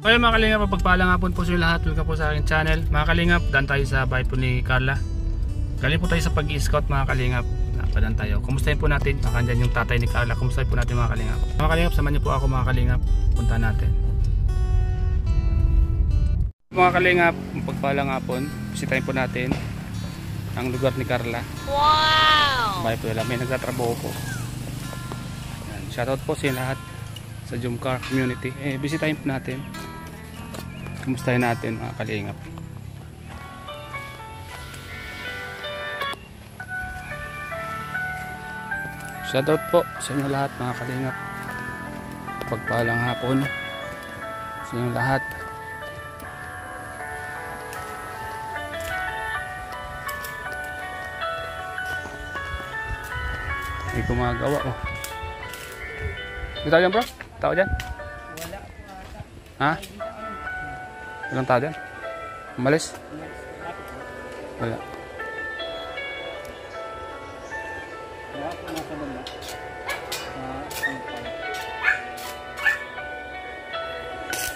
Kaya mga kalingap, pagpalang hapon po sa lahat. Welcome po sa aking channel. Mga kalingap, daan tayo sa bahay po ni Carla. Galing po tayo sa pag-i-scout mga kalingap. Napadaan tayo. Kumustahin po natin. Nakandyan yung tatay ni Carla. Kumustahin po natin mga kalingap. Mga kalingap, samahan niyo po ako mga kalingap. Punta natin. Mga kalingap, pagpalang hapon, bisitahin po natin ang lugar ni Carla. Wow! Bahay po nila. May nagtatrabaho po. Yan. Shoutout po sa lahat sa Jumcar community. Bisitahin po natin. Kumustahin natin mga kalingap. Shoutout po sa inyo lahat mga kalingap. Pagpalang hapon sa inyo lahat. May gumagawa oh. May tao dyan bro? Tao dyan? Wala. Ha? Walang tao dyan? Umalis? Wala.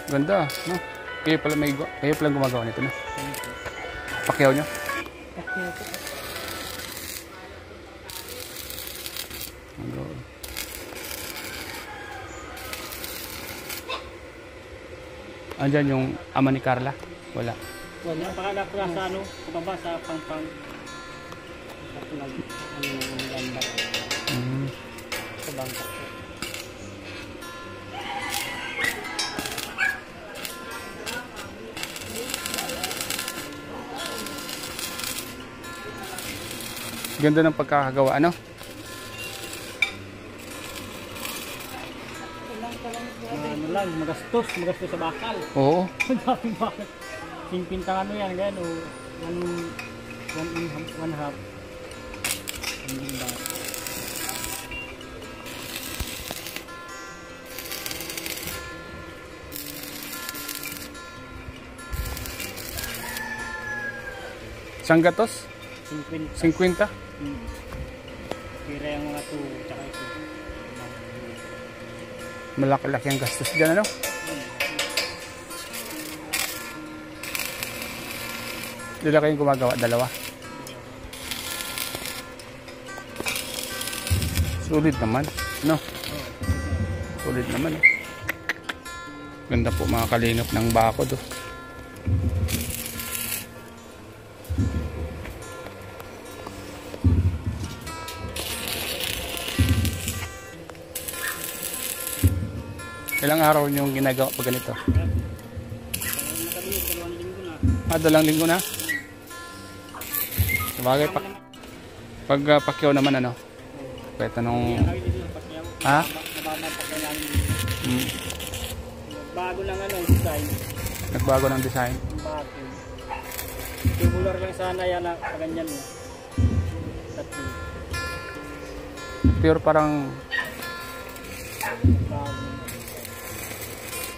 Ganda, no? Kayo pala gumagawa nito, no? Pakyaw nyo? Pakyaw po. Andyan yung ama ni Carla? Wala. Wala. Pakalap na sa ano, pababa sa pangpang. Sa pulag, lamba. Sa bangka. Ganda ng pagkakagawa, ano? Ano lang, magastos sa bakal. Oo. Daming bakal. Pintang ano yan, ganyan o one half. Isang gatos? 50? Kira yung mga to, tsaka ito. Malaki-laki ang gastos dyan, ano? Dila kayong gumagawa, dalawa. Sulit naman, no? Sulit naman, eh. Ganda po mga kalingap ng bakod, oh. Ilang araw nyo yung ginagawa pag ganito? Dalawang linggo na? Sabagay, pag pakyaw naman ano? Kahit anong... Ha? Bago lang ano, design. Nagbago ng design? Tubular lang sana yan na kaganyan mo. Pure parang...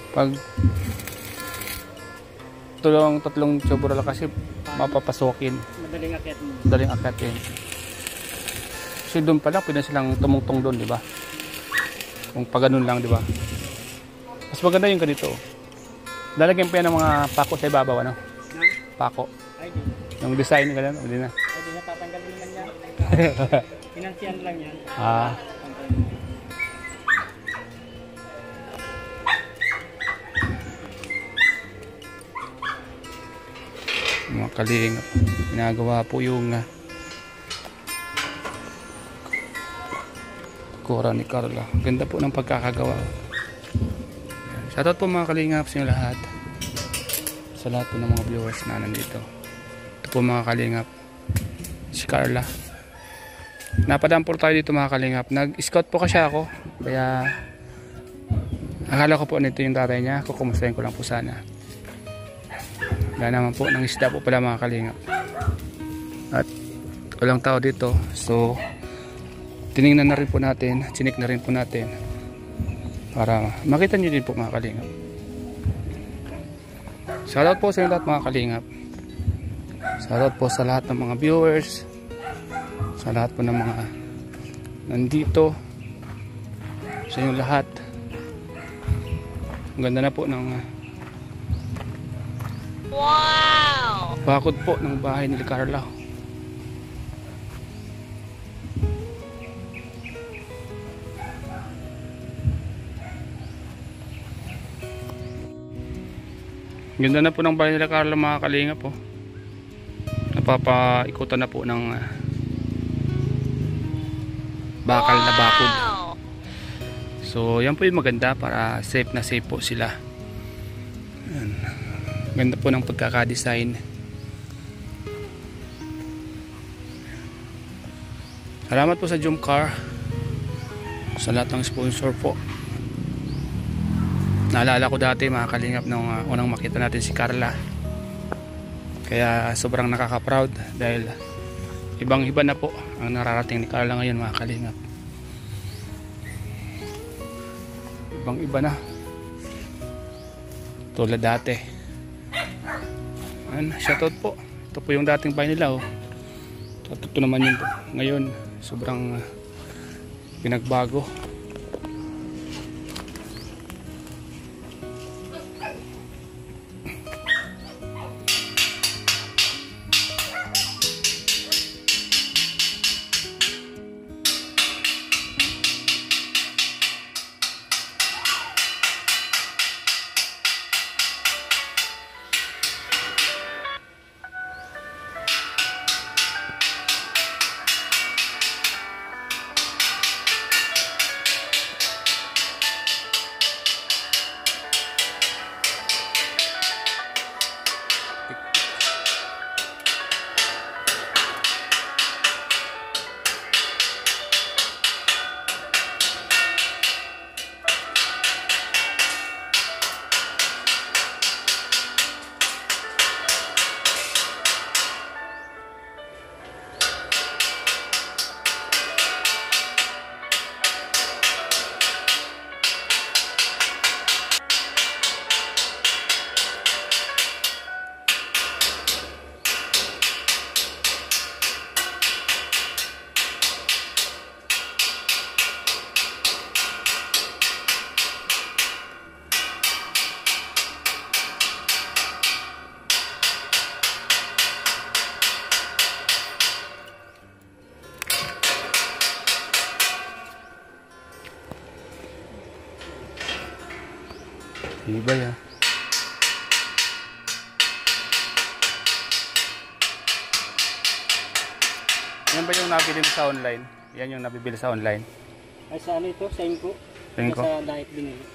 Pag tatlong tubular kasi mapapasokin. Madaling akyatin. Kasi doon pala pwede silang tumungtong doon, di ba? Kung pag ganun lang, di ba? Mas maganda yung ganito. Lalagyan pa yan ng mga pako sa ibabaw, ano? Pako. Yung design ganun, hindi na. Hindi na tatanggalin naman yan. Pinansiyan lang yan. Mga kalingap, ginagawa po yung kura ni Carla. Ganda po ng pagkakagawa. Shoutout po mga kalingap sa inyo lahat, sa lahat po ng mga viewers na nandito. Ito po mga kalingap, si Carla. Napadaan po tayo dito mga kalingap. Nag-scout po kasi ako, kaya akala ko po nito yung tatay niya. Kukumustahin ko lang po sana. Wala naman po, nang isda po pala mga kalingap. At walang tao dito. So, tinignan na rin po natin, chinik na rin po natin. Para makita nyo din po mga kalingap. Shoutout po sa inyo lahat mga kalingap. Shoutout po sa lahat ng mga viewers. Sa lahat po ng mga nandito. Sa inyo lahat. Ang ganda na po ng Wow! Bakod po ng bahay ni Carla. Ganda na po ng bahay nila Carla mga kalinga po. Napapaikutan na po ng bakal na bakod. So yan po yung maganda para safe na safe po sila. Yan. Ganda po ng pagkakadesign. Salamat po sa Jumcar, sa lahat ng sponsor po. Naalala ko dati mga kalingap nung unang makita natin si Carla. Kaya sobrang nakaka-proud dahil ibang iba na po ang nararating ni Carla ngayon mga kalingap. Ibang iba na tulad dati. Shoutout po. Ito po yung dating bahay nila oh. Ito naman yun po. Ngayon sobrang pinagbago. Iba ya. Yan ba yung nabili mo sa online? Yan yung nabibili sa online? Ay sa ano ito? Sa Inco? Inco? Sa diet binili.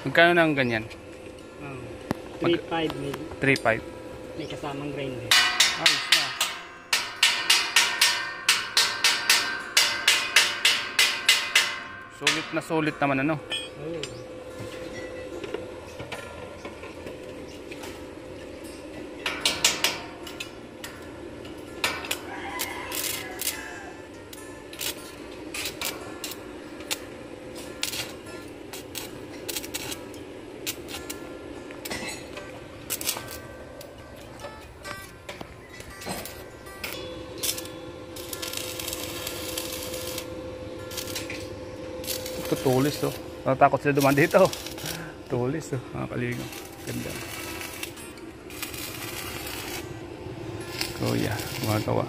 Magkano na ang ganyan? 3.5 may, 3.5. may kasamang grinder. Ayos na. Sulit na sulit naman ano? Oh. Ito tulis oh. Natakot sila dumaan dito. Tulis oh. Mga kalingap. Ganda. Kuya, gumagawa.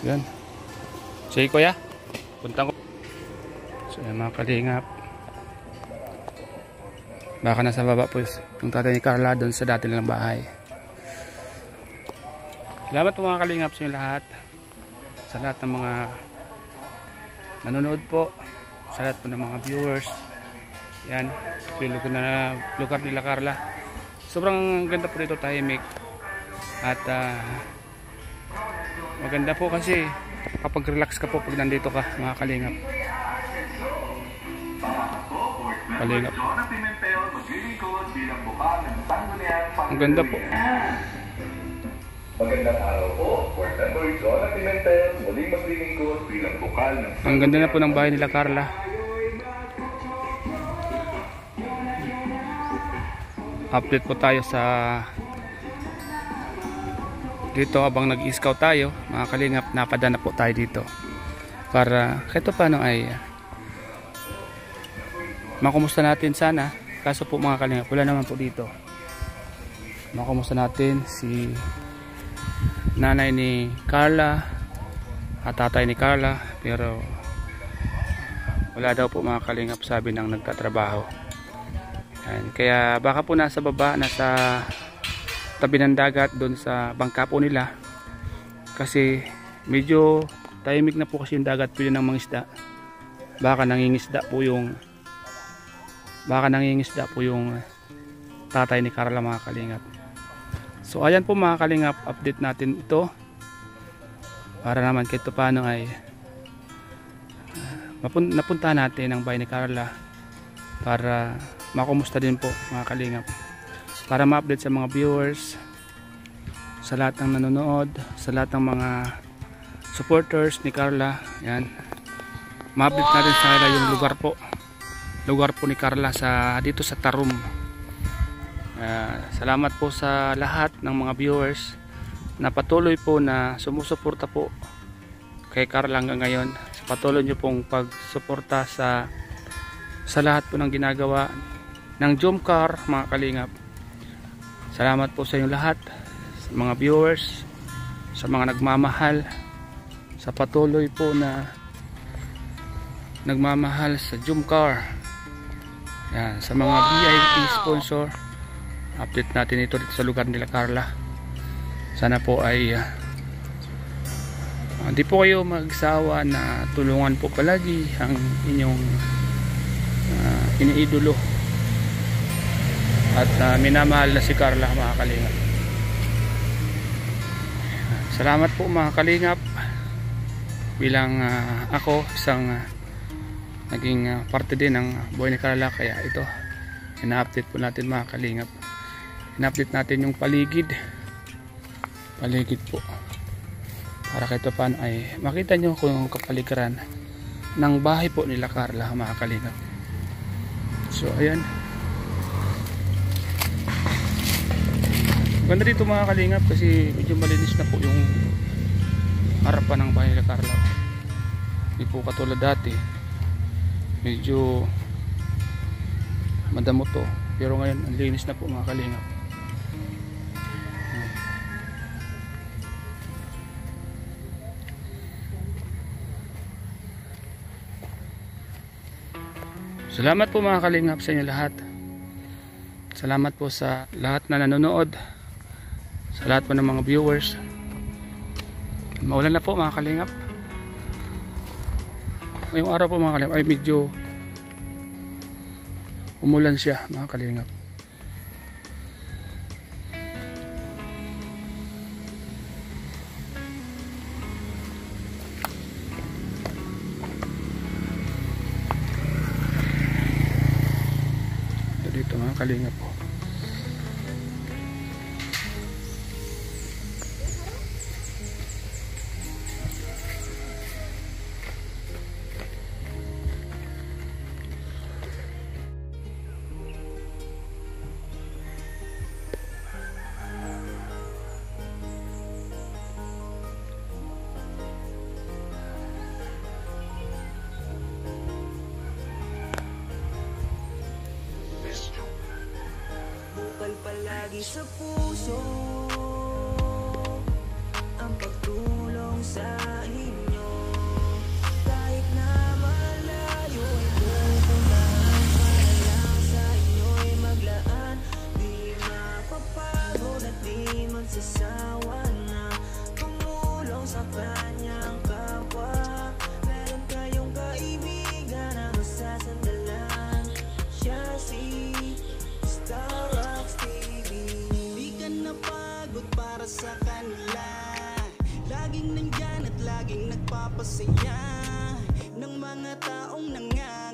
Yan. Sige kuya. Punta ko. So yan mga kalingap. Baka nasa baba po yung tatay ni Carla doon sa dati nilang bahay. Salamat po mga kalingap sa inyo lahat. Sa lahat ng mga nanonood po. Sa lahat po ng mga viewers. Yan. Yung lugar nila Carla. Sobrang ganda po dito, tahimik. At maganda po kasi makakapag-relax ka po pag nandito ka, mga kalingap. Kalingap. Ang ganda po. Magandang araw po. For Member Jonah Pimentel, muling maglilingkod bilang bukal ng... Ang ganda na po ng bahay nila Carla. Update po tayo sa dito habang nag-scout tayo, mga kalingap. Napadaan na po tayo dito para kahit paano ay makumusta natin sana. Kaso po mga kalingap, wala naman po dito. Makumusta natin si nanay ni Carla at tatay ni Carla, pero wala daw po mga kalingap, sabi ng nagtatrabaho. Yan. Kaya baka po nasa baba, nasa tabi ng dagat, doon sa bangka po nila, kasi medyo tahimik na po kasi yung dagat, pwede ng mga isda. Baka nangingisda po yung tatay ni Carla, mga kalingap. So ayan po mga kalingap, update natin ito para naman kahit paano ay napuntahan natin ang bahay ni Carla para makumusta din po mga kalingap, para ma-update sa mga viewers, sa lahat ng nanonood, sa lahat ng mga supporters ni Carla. Yan, ma-update natin sa kanila yung lugar po ni Carla dito sa Tarum. Salamat po sa lahat ng mga viewers na patuloy po na sumusuporta po kay Carla hanggang ngayon. Patuloy nyo pong pagsuporta sa lahat po ng ginagawa ng Jomcar, mga kalingap. Salamat po sa inyo lahat, sa mga viewers, sa mga nagmamahal, sa patuloy po na nagmamahal sa Jomcar. Yan, sa mga VIP sponsor. Update natin ito dito sa lugar nila Carla. Sana po ay hindi po kayo magsawa na tulungan po palagi ang inyong iniidolo at minamahal na si Carla, mga kalingap. Salamat po mga kalingap, bilang ako isang naging parte din ng buhay ni Carla. Kaya ito, ina-update po natin mga kalingap. Ina-update natin yung paligid po, para kahit paano ay makita nyo kung yung kapaligiran ng bahay po nila Carla, mga kalingap. So ayan, ganda dito mga kalingap kasi medyo malinis na po yung harapan ng bahay nila Carla. Hindi po katulad dati, medyo madamo to, pero ngayon ang linis na po mga kalingap. Salamat po mga kalingap sa inyo lahat. Salamat po sa lahat na nanonood, sa lahat po ng mga viewers. Maulan na po mga kalingap. Ngayong araw po mga kalingap ay medyo umulan siya mga kalingap. Dito mga kalingap po. Palagi sa puso ang pagtulong sa inyo, kahit na malayo ay pupuntahan para lang sa inyo'y maglaan. Di mapapagod at di magsasawa na tumulong sa kanyang kapwa. Meron kayong kaibigan na masasandalan, siya si Starrocks TV. Di ka napagod para sa kanila, Laging nandyan at laging nagpapasaya ng mga taong nangarap.